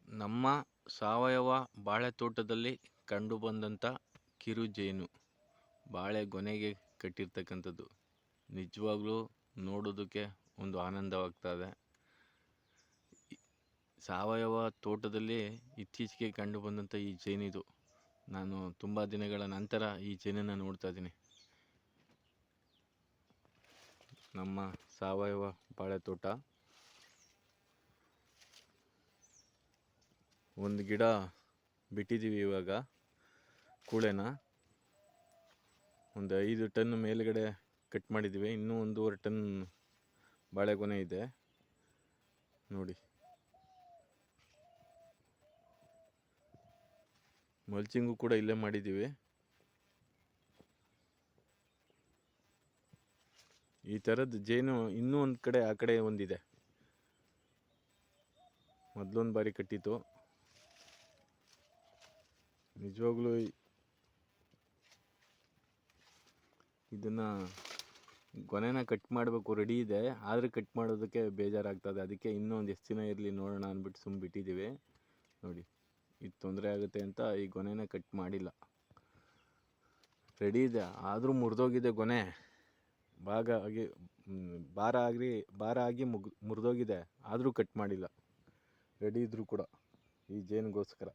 ನಮ್ಮ ಸಾವಯವ ಬಾಳೆ ತೋಟದಲ್ಲಿ ಕಂಡುಬಂದಂಥ ಕಿರುಜೇನು ಬಾಳೆ ಗೊನೆಗೆ ಕಟ್ಟಿರ್ತಕ್ಕಂಥದ್ದು ನಿಜವಾಗ್ಲೂ ನೋಡೋದಕ್ಕೆ ಒಂದು ಆನಂದವಾಗ್ತದೆ. ಸಾವಯವ ತೋಟದಲ್ಲಿ ಇತ್ತೀಚೆಗೆ ಕಂಡುಬಂದಂಥ ಈ ಜೇನಿದು. ನಾನು ತುಂಬ ದಿನಗಳ ನಂತರ ಈ ಜೇನನ್ನು ನೋಡ್ತಾ ಇದ್ದೀನಿ. ನಮ್ಮ ಸಾವಯವ ಬಾಳೆ ತೋಟ, ಒಂದು ಗಿಡ ಬಿಟ್ಟಿದ್ದೀವಿ ಇವಾಗ ಕೂಳೆನ. ಒಂದು 5 ಟನ್ ಮೇಲುಗಡೆ ಕಟ್ ಮಾಡಿದ್ದೀವಿ. ಇನ್ನೂ 1.5 ಟನ್ ಬಾಳೆಗೊನೆ ಇದೆ ನೋಡಿ. ಮಲ್ಚಿಂಗು ಕೂಡ ಇಲ್ಲೇ ಮಾಡಿದ್ದೀವಿ. ಈ ಥರದ್ದು ಜೇನು ಇನ್ನೂ ಒಂದು ಕಡೆ ಆ ಕಡೆ ಒಂದಿದೆ. ಮೊದಲೊಂದು ಬಾರಿ ಕಟ್ಟಿತ್ತು. ನಿಜವಾಗ್ಲೂ ಇದನ್ನು ಗೊನೆನ ಕಟ್ ಮಾಡಬೇಕು, ರೆಡಿ ಇದೆ, ಆದರೆ ಕಟ್ ಮಾಡೋದಕ್ಕೆ ಬೇಜಾರಾಗ್ತದೆ. ಅದಕ್ಕೆ ಇನ್ನೂ ಒಂದು ಎಷ್ಟು ದಿನ ಇರಲಿ ನೋಡೋಣ ಅಂದ್ಬಿಟ್ಟು ಸುಮ್ಮನೆ ಬಿಟ್ಟಿದ್ದೀವಿ. ನೋಡಿ, ಇದು ತೊಂದರೆ ಆಗುತ್ತೆ ಅಂತ ಈ ಗೊನೆನ ಕಟ್ ಮಾಡಿಲ್ಲ. ರೆಡಿ ಇದೆ, ಆದರೂ ಮುರಿದೋಗಿದೆ ಗೊನೆ. ಭಾರ ಆಗಿ ಮುರಿದೋಗಿದೆ, ಆದರೂ ಕಟ್ ಮಾಡಿಲ್ಲ. ರೆಡಿ ಇದ್ದರೂ ಕೂಡ ಈ ಜೇನಿಗೋಸ್ಕರ.